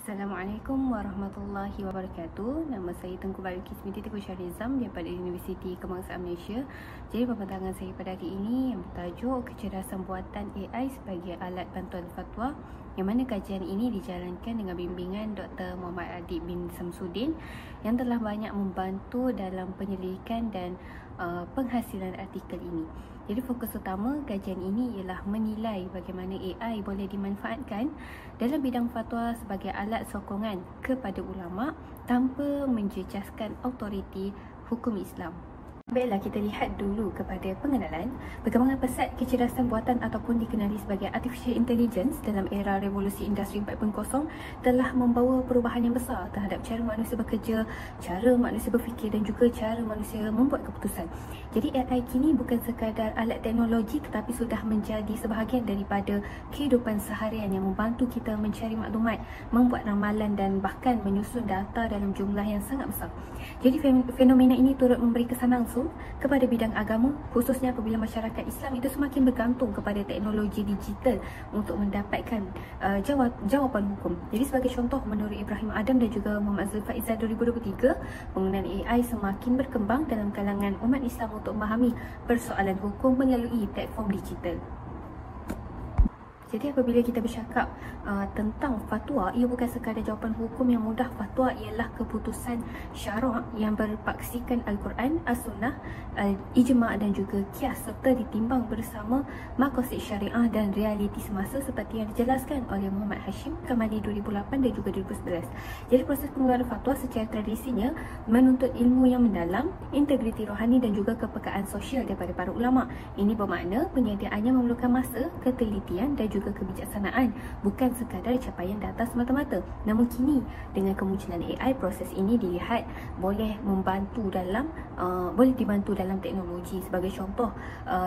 Assalamualaikum warahmatullahi wabarakatuh. Nama saya Tengku Balqis binti Tengku Syahrizam daripada Universiti Kebangsaan Malaysia. Jadi pembentangan saya pada hari ini yang bertajuk Kecerdasan Buatan AI sebagai Alat Bantuan Fatwa, yang mana kajian ini dijalankan dengan bimbingan Dr. Muhammad Adib bin Samsudin yang telah banyak membantu dalam penyelidikan dan penghasilan artikel ini. Jadi fokus utama kajian ini ialah menilai bagaimana AI boleh dimanfaatkan dalam bidang fatwa sebagai alat sokongan kepada ulama tanpa menjejaskan autoriti hukum Islam. Baiklah, kita lihat dulu kepada pengenalan perkembangan pesat kecerdasan buatan ataupun dikenali sebagai Artificial Intelligence dalam era revolusi industri 4.0 telah membawa perubahan yang besar terhadap cara manusia bekerja, cara manusia berfikir dan juga cara manusia membuat keputusan. Jadi AI kini bukan sekadar alat teknologi tetapi sudah menjadi sebahagian daripada kehidupan seharian yang membantu kita mencari maklumat, membuat ramalan dan bahkan menyusun data dalam jumlah yang sangat besar. Jadi fenomena ini turut memberi kesan langsung kepada bidang agama, khususnya apabila masyarakat Islam itu semakin bergantung kepada teknologi digital untuk mendapatkan jawapan hukum. Jadi sebagai contoh, menurut Ibrahim Adam dan juga Muhammad Zulfat Izzat 2023, penggunaan AI semakin berkembang dalam kalangan umat Islam untuk memahami persoalan hukum melalui platform digital. Jadi apabila kita bercakap tentang fatwa, ia bukan sekadar jawapan hukum yang mudah. Fatwa ialah keputusan syarak yang berpaksikan Al-Quran, As-Sunnah, Ijma' dan juga Qiyas serta ditimbang bersama maqasid syariah dan realiti semasa seperti yang dijelaskan oleh Muhammad Hashim Kamali 2008 dan juga 2011. Jadi proses pengeluaran fatwa secara tradisinya menuntut ilmu yang mendalam, integriti rohani dan juga kepekaan sosial daripada para ulama. Ini bermakna penyediaannya memerlukan masa, ketelitian dan juga kebijaksanaan, bukan sekadar capaian data semata-mata. Namun kini dengan kemunculan AI, proses ini dilihat boleh dibantu dalam teknologi. Sebagai contoh,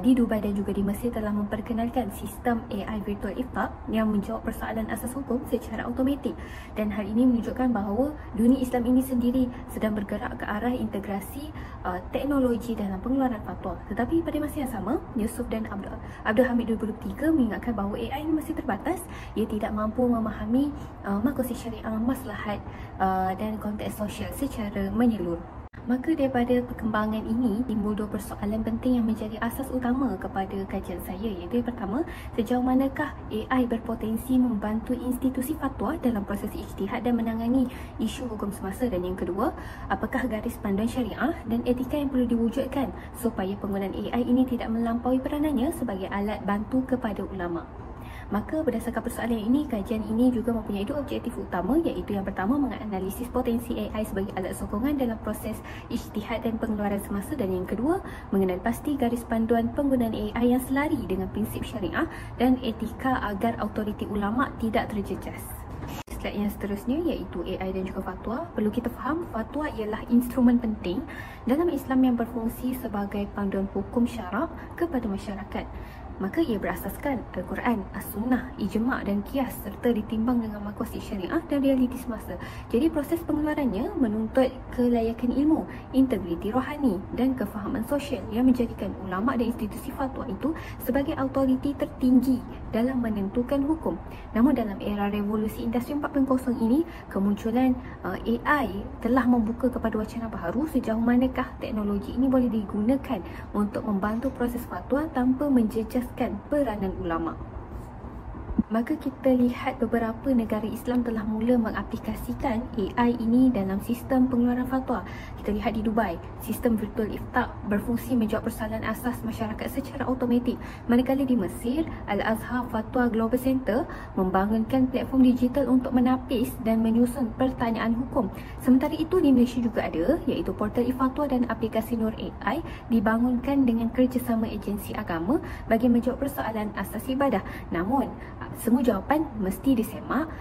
di Dubai dan juga di Mesir telah memperkenalkan sistem AI virtual iftar yang menjawab persoalan asas hukum secara automatik, dan hal ini menunjukkan bahawa dunia Islam ini sendiri sedang bergerak ke arah integrasi teknologi dalam pengeluaran fatwa. Tetapi pada masa yang sama, Yusuf dan Abdul Hamid 2023 mengingatkan bahawa AI ini masih terbatas. Ia tidak mampu memahami maqasid syariah, maslahat dan konteks sosial secara menyeluruh. Maka daripada perkembangan ini timbul dua persoalan penting yang menjadi asas utama kepada kajian saya, iaitu yang pertama, sejauh manakah AI berpotensi membantu institusi fatwa dalam proses ijtihad dan menangani isu hukum semasa, dan yang kedua, apakah garis panduan syariah dan etika yang perlu diwujudkan supaya penggunaan AI ini tidak melampaui peranannya sebagai alat bantu kepada ulama. Maka berdasarkan persoalan ini, kajian ini juga mempunyai dua objektif utama, iaitu yang pertama, menganalisis potensi AI sebagai alat sokongan dalam proses ijtihad dan pengeluaran semasa, dan yang kedua, mengenal pasti garis panduan penggunaan AI yang selari dengan prinsip syariah dan etika agar autoriti ulama tidak terjejas. Slide yang seterusnya iaitu AI dan juga fatwa. Perlu kita faham, fatwa ialah instrumen penting dalam Islam yang berfungsi sebagai panduan hukum syarak kepada masyarakat. Maka ia berasaskan Al-Quran, As-Sunnah, Ijma' dan Qiyas serta ditimbang dengan maqasid syariah dan realiti semasa. Jadi proses pengeluarannya menuntut kelayakan ilmu, integriti rohani dan kefahaman sosial yang menjadikan ulama' dan institusi fatwa itu sebagai autoriti tertinggi dalam menentukan hukum. Namun dalam era revolusi industri 4.0 ini, kemunculan AI telah membuka kepada wacana baharu sejauh manakah teknologi ini boleh digunakan untuk membantu proses fatwa tanpa menjejas peranan ulama. Maka kita lihat beberapa negara Islam telah mula mengaplikasikan AI ini dalam sistem pengeluaran fatwa. Kita lihat di Dubai, sistem virtual iftar berfungsi menjawab persoalan asas masyarakat secara automatik. Manakala di Mesir, Al-Azhar Fatwa Global Center membangunkan platform digital untuk menapis dan menyusun pertanyaan hukum. Sementara itu di Malaysia juga ada, iaitu portal e-fatwa dan aplikasi Nur AI dibangunkan dengan kerjasama agensi agama bagi menjawab persoalan asas ibadah. Namun semua jawapan mesti disemak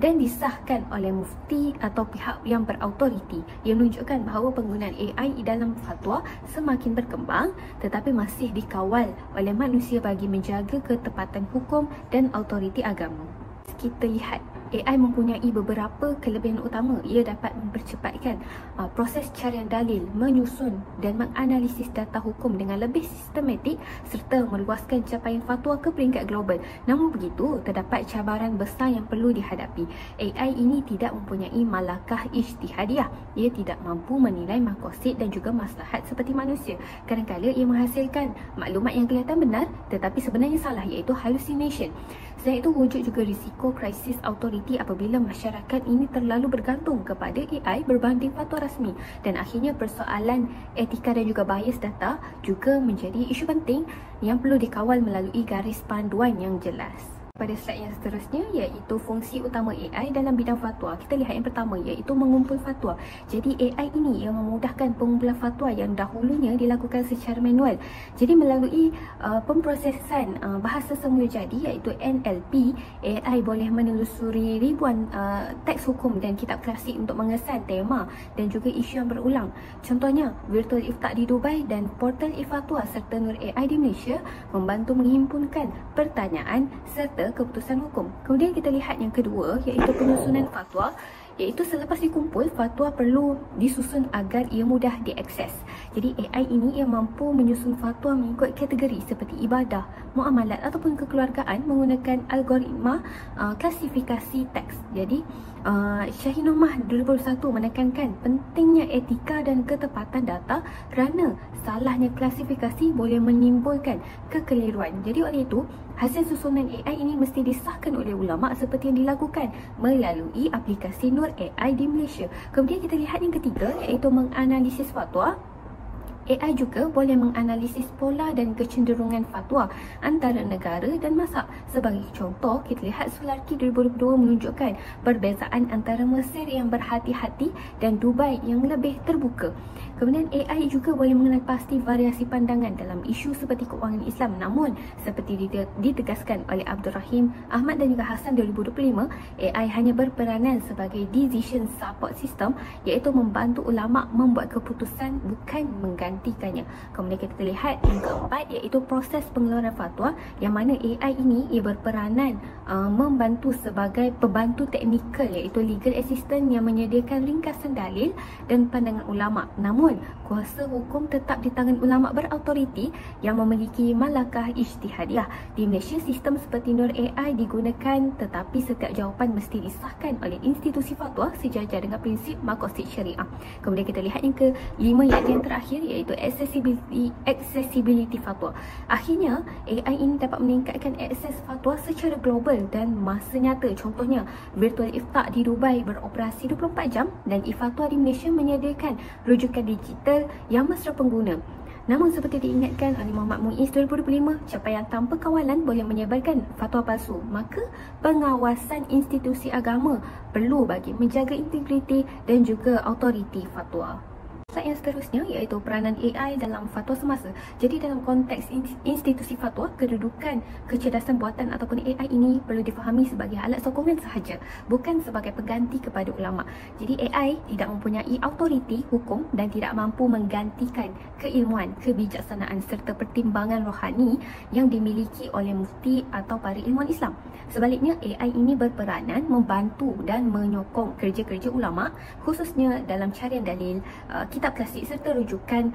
dan disahkan oleh mufti atau pihak yang berautoriti, yang menunjukkan bahawa penggunaan AI dalam fatwa semakin berkembang tetapi masih dikawal oleh manusia bagi menjaga ketepatan hukum dan autoriti agama. Kita lihat AI mempunyai beberapa kelebihan utama. Ia dapat mempercepatkan proses carian dalil, menyusun dan menganalisis data hukum dengan lebih sistematik serta meluaskan capaian fatwa ke peringkat global. Namun begitu, terdapat cabaran besar yang perlu dihadapi. AI ini tidak mempunyai malakah ijtihadiyah. Ia tidak mampu menilai maqasid dan juga maslahat seperti manusia. Kadang-kadang ia menghasilkan maklumat yang kelihatan benar tetapi sebenarnya salah, iaitu hallucination. Selain itu, wujud juga risiko krisis autoriti apabila masyarakat ini terlalu bergantung kepada AI berbanding fatwa rasmi, dan akhirnya persoalan etika dan juga bias data juga menjadi isu penting yang perlu dikawal melalui garis panduan yang jelas. Pada slide yang seterusnya, iaitu fungsi utama AI dalam bidang fatwa. Kita lihat yang pertama, iaitu mengumpul fatwa. Jadi AI ini yang memudahkan pengumpulan fatwa yang dahulunya dilakukan secara manual. Jadi melalui pemprosesan bahasa semula jadi, iaitu NLP, AI boleh menelusuri ribuan teks hukum dan kitab klasik untuk mengesan tema dan juga isu yang berulang. Contohnya, Virtual Ifta di Dubai dan Portal e-Fatwa serta Nur AI di Malaysia membantu menghimpunkan pertanyaan serta keputusan hukum. Kemudian kita lihat yang kedua, iaitu penyusunan fatwa. Iaitu selepas dikumpul, fatwa perlu disusun agar ia mudah diakses. Jadi AI ini ia mampu menyusun fatwa mengikut kategori seperti ibadah, muamalat ataupun kekeluargaan menggunakan algoritma klasifikasi teks. Jadi Syahinomah 2021 menekankan pentingnya etika dan ketepatan data kerana salahnya klasifikasi boleh menimbulkan kekeliruan. Jadi oleh itu, hasil susunan AI ini mesti disahkan oleh ulama seperti yang dilakukan melalui aplikasi Nur AI di Malaysia. Kemudian kita lihat yang ketiga, iaitu menganalisis fatwa. AI juga boleh menganalisis pola dan kecenderungan fatwa antara negara dan mazhab. Sebagai contoh, kita lihat Sularki 2022 menunjukkan perbezaan antara Mesir yang berhati-hati dan Dubai yang lebih terbuka. Kemudian AI juga boleh mengenal pasti variasi pandangan dalam isu seperti keuangan Islam. Namun, seperti ditegaskan oleh Abdul Rahim Ahmad dan juga Hassan 2025, AI hanya berperanan sebagai decision support system, iaitu membantu ulama membuat keputusan bukan menggantikannya. Kemudian kita lihat yang keempat, iaitu proses pengeluaran fatwa, yang mana AI ini ia berperanan membantu sebagai pembantu teknikal, iaitu legal assistant yang menyediakan ringkasan dalil dan pandangan ulama. Namun, kuasa hukum tetap di tangan ulama berautoriti yang memiliki malakah ijtihadiyah. Di Malaysia, sistem seperti Nur AI digunakan, tetapi setiap jawapan mesti disahkan oleh institusi fatwa sejajar dengan prinsip maqasid syariah. Kemudian kita lihat yang kelima, iaitu yang terakhir, iaitu accessibility fatwa. Akhirnya, AI ini dapat meningkatkan akses fatwa secara global dan masa nyata. Contohnya, Virtual Ifta di Dubai beroperasi 24 jam dan e-Fatwa di Malaysia menyediakan rujukan digital yang mesra pengguna. Namun seperti diingatkan oleh Muhammad Muiz 2025, capaian tanpa kawalan boleh menyebarkan fatwa palsu. Maka pengawasan institusi agama perlu bagi menjaga integriti dan juga autoriti fatwa. Slide yang seterusnya, iaitu peranan AI dalam fatwa semasa. Jadi dalam konteks institusi fatwa, kedudukan kecerdasan buatan ataupun AI ini perlu difahami sebagai alat sokongan sahaja, bukan sebagai pengganti kepada ulama. Jadi AI tidak mempunyai autoriti hukum dan tidak mampu menggantikan keilmuan, kebijaksanaan serta pertimbangan rohani yang dimiliki oleh mufti atau para ilmuwan Islam. Sebaliknya, AI ini berperanan membantu dan menyokong kerja-kerja ulama, khususnya dalam carian dalil, kitab klasik serta rujukan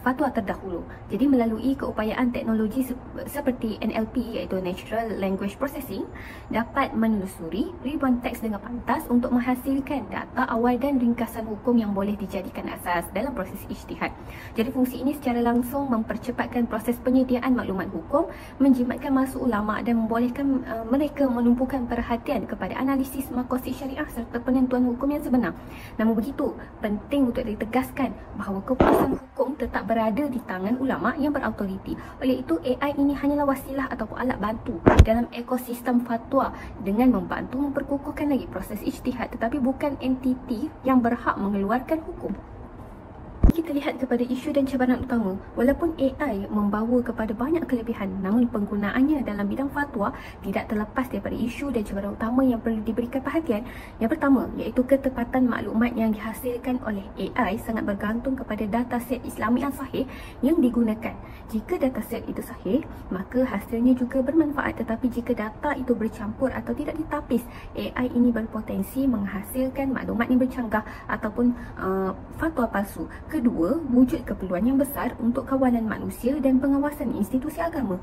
fatwa terdahulu. Jadi melalui keupayaan teknologi seperti NLP, iaitu Natural Language Processing, dapat menelusuri ribuan teks dengan pantas untuk menghasilkan data awal dan ringkasan hukum yang boleh dijadikan asas dalam proses ijtihad. Jadi fungsi ini secara langsung mempercepatkan proses penyediaan maklumat hukum, menjimatkan masa ulama dan membolehkan mereka menumpukan perhatian kepada analisis maqasid syariah serta penentuan hukum yang sebenar. Namun begitu, penting untuk ditegaskan bahawa keputusan hukum tetap berada di tangan ulama yang berautoriti. Oleh itu, AI ini hanyalah wasilah ataupun alat bantu dalam ekosistem fatwa dengan membantu memperkukuhkan lagi proses ijtihad, tetapi bukan entiti yang berhak mengeluarkan hukum. kita lihat kepada isu dan cabaran utama, walaupun AI membawa kepada banyak kelebihan, namun penggunaannya dalam bidang fatwa tidak terlepas daripada isu dan cabaran utama yang perlu diberikan perhatian. Yang pertama, iaitu ketepatan maklumat yang dihasilkan oleh AI sangat bergantung kepada dataset Islami yang sahih yang digunakan. Jika dataset itu sahih, maka hasilnya juga bermanfaat, tetapi jika data itu bercampur atau tidak ditapis, AI ini berpotensi menghasilkan maklumat yang bercanggah ataupun fatwa palsu. Kedua, wujud keperluan yang besar untuk kawalan manusia dan pengawasan institusi agama.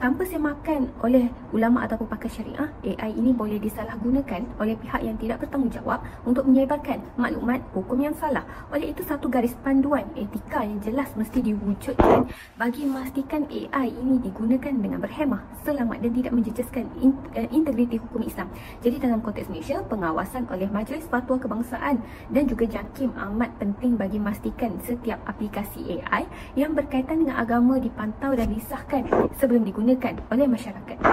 Tanpa semakan oleh ulama ataupun pakar syariah, AI ini boleh disalahgunakan oleh pihak yang tidak bertanggungjawab untuk menyebarkan maklumat hukum yang salah. Oleh itu, satu garis panduan etika yang jelas mesti diwujudkan bagi memastikan AI ini digunakan dengan berhemah, selamat dan tidak menjejaskan integriti hukum Islam. Jadi dalam konteks Malaysia, pengawasan oleh Majlis Fatwa Kebangsaan dan juga JAKIM amat penting bagi memastikan setiap aplikasi AI yang berkaitan dengan agama dipantau dan disahkan sebelum digunakan oleh masyarakat.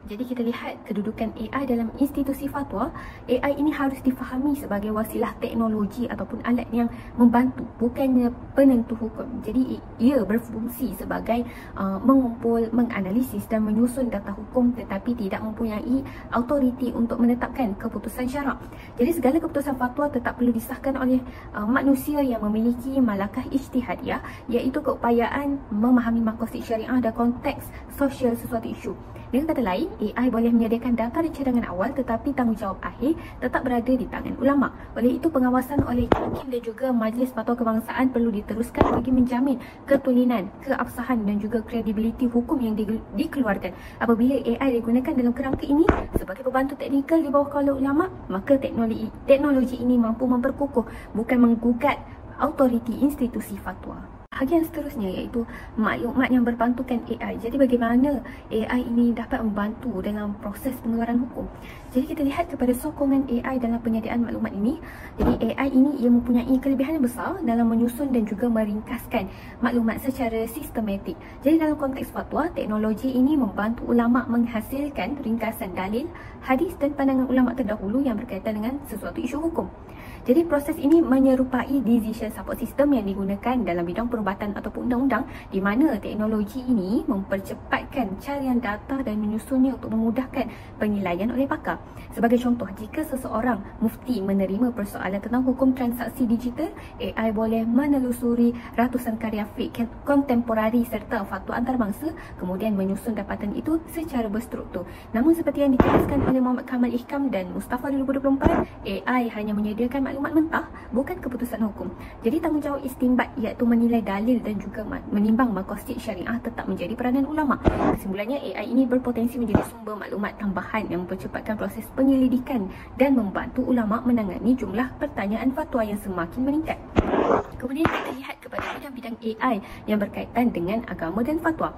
Jadi kita lihat kedudukan AI dalam institusi fatwa. AI ini harus difahami sebagai wasilah teknologi ataupun alat yang membantu, bukannya penentu hukum. Jadi ia berfungsi sebagai mengumpul, menganalisis dan menyusun data hukum, tetapi tidak mempunyai autoriti untuk menetapkan keputusan syarak. Jadi segala keputusan fatwa tetap perlu disahkan oleh manusia yang memiliki malakah ijtihadiyah, iaitu keupayaan memahami maqasid syariah dan konteks sosial sesuatu isu. Dengan kata lain, AI boleh menyediakan data dan cadangan awal, tetapi tanggungjawab akhir tetap berada di tangan ulama. Oleh itu, pengawasan oleh JAKIM dan juga Majlis Fatwa Kebangsaan perlu diteruskan bagi menjamin ketulinan, keabsahan dan juga kredibiliti hukum yang dikeluarkan. Apabila AI digunakan dalam kerangka ini sebagai pembantu teknikal di bawah kawal ulama, maka teknologi ini mampu memperkukuh, bukan menggugat autoriti institusi fatwa. Bahagian seterusnya iaitu maklumat yang berbantukan AI. Jadi bagaimana AI ini dapat membantu dalam proses pengeluaran hukum. Jadi kita lihat kepada sokongan AI dalam penyediaan maklumat ini. Jadi AI ini ia mempunyai kelebihan yang besar dalam menyusun dan juga meringkaskan maklumat secara sistematik. Jadi dalam konteks fatwa, teknologi ini membantu ulama menghasilkan ringkasan dalil, hadis dan pandangan ulama terdahulu yang berkaitan dengan sesuatu isu hukum. Jadi proses ini menyerupai decision support system yang digunakan dalam bidang perubatan ataupun undang-undang, di mana teknologi ini mempercepatkan carian data dan menyusunnya untuk memudahkan penilaian oleh pakar. Sebagai contoh, jika seseorang mufti menerima persoalan tentang hukum transaksi digital, AI boleh menelusuri ratusan karya fiqh kontemporari serta fatwa antarabangsa, kemudian menyusun dapatan itu secara berstruktur. Namun seperti yang ditegaskan oleh Muhammad Kamal Ihkam dan Mustafa 2024, AI hanya menyediakan maklumat mentah, bukan keputusan hukum. Jadi tanggungjawab istinbat, iaitu menilai dalil dan juga menimbang maqasid syariah, tetap menjadi peranan ulama. Kesimpulannya, AI ini berpotensi menjadi sumber maklumat tambahan yang mempercepatkan proses penyelidikan dan membantu ulama menangani jumlah pertanyaan fatwa yang semakin meningkat. Kemudian kita lihat kepada bidang-bidang AI yang berkaitan dengan agama dan fatwa.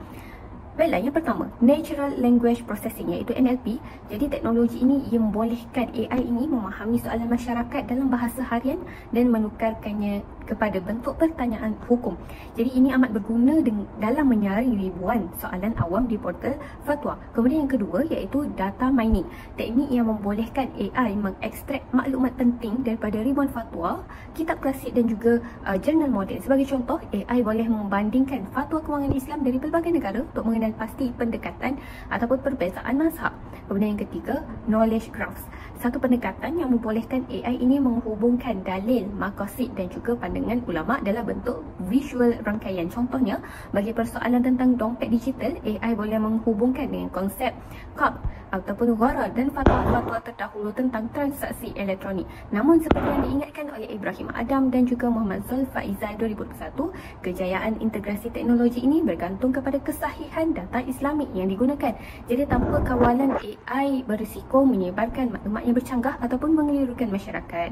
Baiklah, yang pertama, Natural Language Processing, iaitu NLP. Jadi teknologi ini ia membolehkan AI ini memahami soalan masyarakat dalam bahasa harian dan menukarkannya kepada bentuk pertanyaan hukum. Jadi ini amat berguna dalam menyaring ribuan soalan awam di portal fatwa. Kemudian yang kedua iaitu data mining. Teknik yang membolehkan AI mengekstrak maklumat penting daripada ribuan fatwa, kitab klasik dan juga jurnal moden. Sebagai contoh, AI boleh membandingkan fatwa kewangan Islam dari pelbagai negara untuk mengenal pasti pendekatan ataupun perbezaan mazhab. Kemudian yang ketiga, Knowledge Graphs. Satu pendekatan yang membolehkan AI ini menghubungkan dalil, maqasid dan juga pandangan ulama dalam bentuk visual rangkaian. Contohnya, bagi persoalan tentang dompet digital, AI boleh menghubungkan dengan konsep qab ataupun gharar dan fatwa-fatwa terdahulu tentang transaksi elektronik. Namun seperti yang diingatkan oleh Ibrahim Adam dan juga Muhammad Zulfaizal 2021, kejayaan integrasi teknologi ini bergantung kepada kesahihan data Islami yang digunakan. Jadi tanpa kawalan, AI berisiko menyebarkan maklumat yang bercanggah ataupun mengelirukan masyarakat.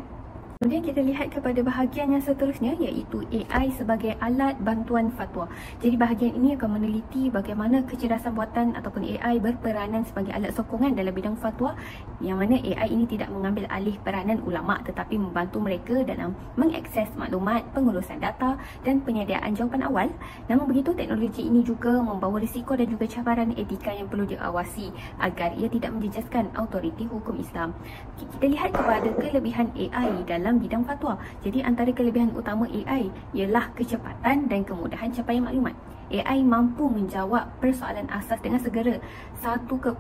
Kemudian kita lihat kepada bahagian yang seterusnya iaitu AI sebagai alat bantuan fatwa. Jadi bahagian ini akan meneliti bagaimana kecerdasan buatan ataupun AI berperanan sebagai alat sokongan dalam bidang fatwa, yang mana AI ini tidak mengambil alih peranan ulama tetapi membantu mereka dalam mengakses maklumat, pengurusan data dan penyediaan jawapan awal. Namun begitu, teknologi ini juga membawa risiko dan juga cabaran etika yang perlu diawasi agar ia tidak menjejaskan autoriti hukum Islam. Kita lihat kepada kelebihan AI dalam dalam bidang fatwa. Jadi antara kelebihan utama AI ialah kecepatan dan kemudahan capaian maklumat. AI mampu menjawab persoalan asas dengan segera,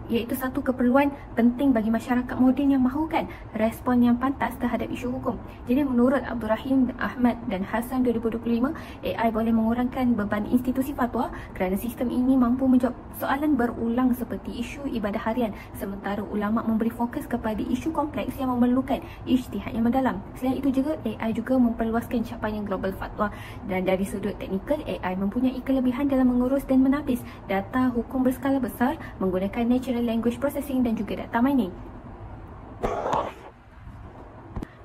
iaitu satu keperluan penting bagi masyarakat moden yang mahukan respon yang pantas terhadap isu hukum. Jadi menurut Abdul Rahim Ahmad dan Hassan 2025, AI boleh mengurangkan beban institusi fatwa kerana sistem ini mampu menjawab soalan berulang seperti isu ibadah harian, sementara ulama memberi fokus kepada isu kompleks yang memerlukan ijtihad yang mendalam. Selain itu juga, AI juga memperluaskan capaian global fatwa, dan dari sudut teknikal, AI mempunyai kelebihan dalam mengurus dan menapis data hukum berskala besar menggunakan natural language processing dan juga data mining.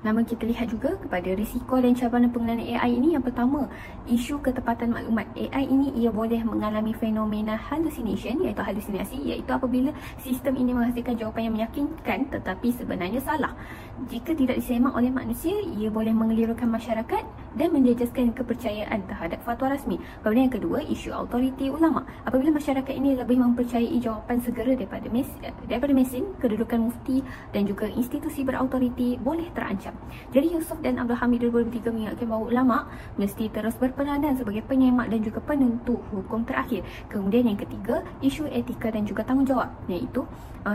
Namun kita lihat juga kepada risiko dan cabaran penggunaan AI ini. Yang pertama, isu ketepatan maklumat. AI ini ia boleh mengalami fenomena hallucination, iaitu halusinasi, iaitu apabila sistem ini menghasilkan jawapan yang meyakinkan tetapi sebenarnya salah. Jika tidak disemak oleh manusia, ia boleh mengelirukan masyarakat dan menjejaskan kepercayaan terhadap fatwa rasmi. Kemudian yang kedua, isu autoriti ulama. Apabila masyarakat ini lebih mempercayai jawapan segera daripada mesin, kedudukan mufti dan juga institusi berautoriti boleh terancam. Jadi Yusof dan Abdul Hamid 2003 mengingatkan bahawa ulama mesti terus berperanan sebagai penyemak dan juga penentu hukum terakhir. Kemudian yang ketiga, isu etika dan juga tanggungjawab, iaitu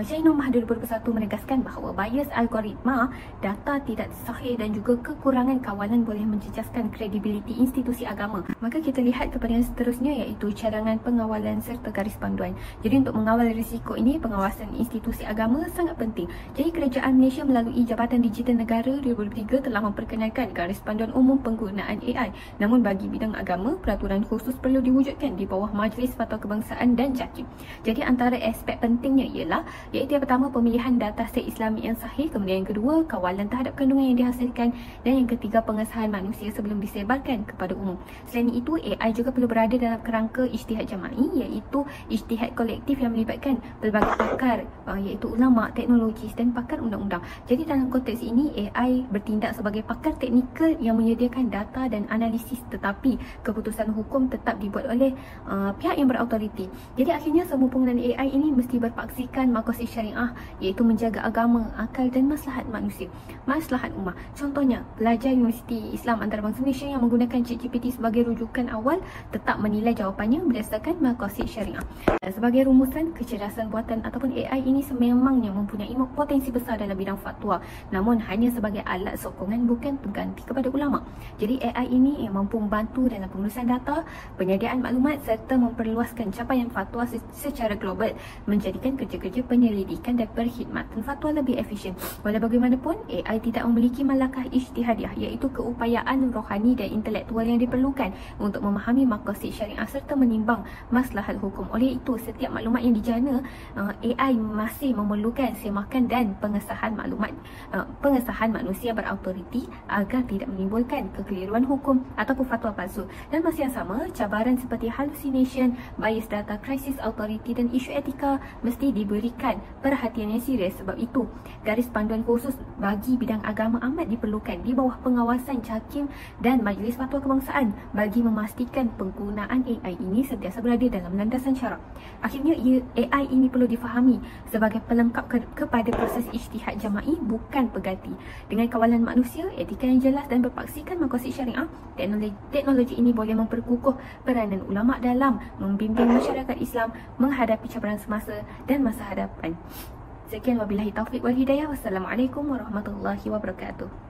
Syekh Nur Mahdi 2001 menegaskan bahawa bias algoritma, data tidak sahih dan juga kekurangan kawalan boleh menjejaskan kredibiliti institusi agama. Maka kita lihat kepada yang seterusnya, iaitu cadangan pengawalan serta garis panduan. Jadi untuk mengawal risiko ini, pengawasan institusi agama sangat penting. Jadi kerajaan Malaysia melalui Jabatan Digital Negara 2003 telah memperkenalkan garis panduan umum penggunaan AI. Namun bagi bidang agama, peraturan khusus perlu diwujudkan di bawah Majlis Fatwa Kebangsaan dan JAKIM. Jadi antara aspek pentingnya ialah, iaitu yang pertama, pemilihan data set Islami yang sahih, kemudian yang kedua, kawalan terhadap kandungan yang dihasilkan, dan yang ketiga, pengesahan manusia sebelum disebarkan kepada umum. Selain itu, AI juga perlu berada dalam kerangka ijtihad jama'i, iaitu ijtihad kolektif yang melibatkan pelbagai pakar, iaitu ulama, teknologis dan pakar undang-undang. Jadi dalam konteks ini, AI bertindak sebagai pakar teknikal yang menyediakan data dan analisis, tetapi keputusan hukum tetap dibuat oleh pihak yang berautoriti. Jadi akhirnya semua penggunaan AI ini mesti berpaksikan maqasid syariah, iaitu menjaga agama, akal dan maslahat manusia, maslahat ummah. Contohnya, pelajar Universiti Islam Antarabangsa Malaysia yang menggunakan ChatGPT sebagai rujukan awal tetap menilai jawapannya berdasarkan maqasid syariah. Dan sebagai rumusan, kecerdasan buatan ataupun AI ini sememangnya mempunyai potensi besar dalam bidang fatwa, namun hanya sebagai alat sokongan, bukan pengganti kepada ulama. Jadi AI ini yang mampu membantu dalam pengurusan data, penyediaan maklumat serta memperluaskan capaian fatwa secara global, menjadikan kerja-kerja penyelidikan dan perkhidmatan fatwa lebih efisien. Walau bagaimanapun, AI tidak memiliki malakah ijtihadiah, iaitu keupayaan rohani dan intelektual yang diperlukan untuk memahami maqasid syariah serta menimbang maslahat hukum. Oleh itu, setiap maklumat yang dijana, AI masih memerlukan semakan dan pengesahan manusia berautoriti agar tidak menimbulkan kekeliruan hukum ataupun fatwa palsu. Dan masa yang sama, cabaran seperti hallucination, bias data, krisis autoriti dan isu etika mesti diberikan perhatian yang serius. Sebab itu, garis panduan khusus bagi bidang agama amat diperlukan di bawah pengawasan JAKIM dan Majlis Fatwa Kebangsaan bagi memastikan penggunaan AI ini sentiasa berada dalam landasan syarak. Akhirnya, AI ini perlu difahami sebagai pelengkap kepada proses ijtihad jama'i, bukan pengganti. Dengan kawalan manusia, etika yang jelas dan berpaksikan maqasid syariah, teknologi ini boleh memperkukuh peranan ulama dalam membimbing masyarakat Islam menghadapi cabaran semasa dan masa hadapan. Sekian, wabillahi taufiq wal hidayah. Wassalamualaikum warahmatullahi wabarakatuh.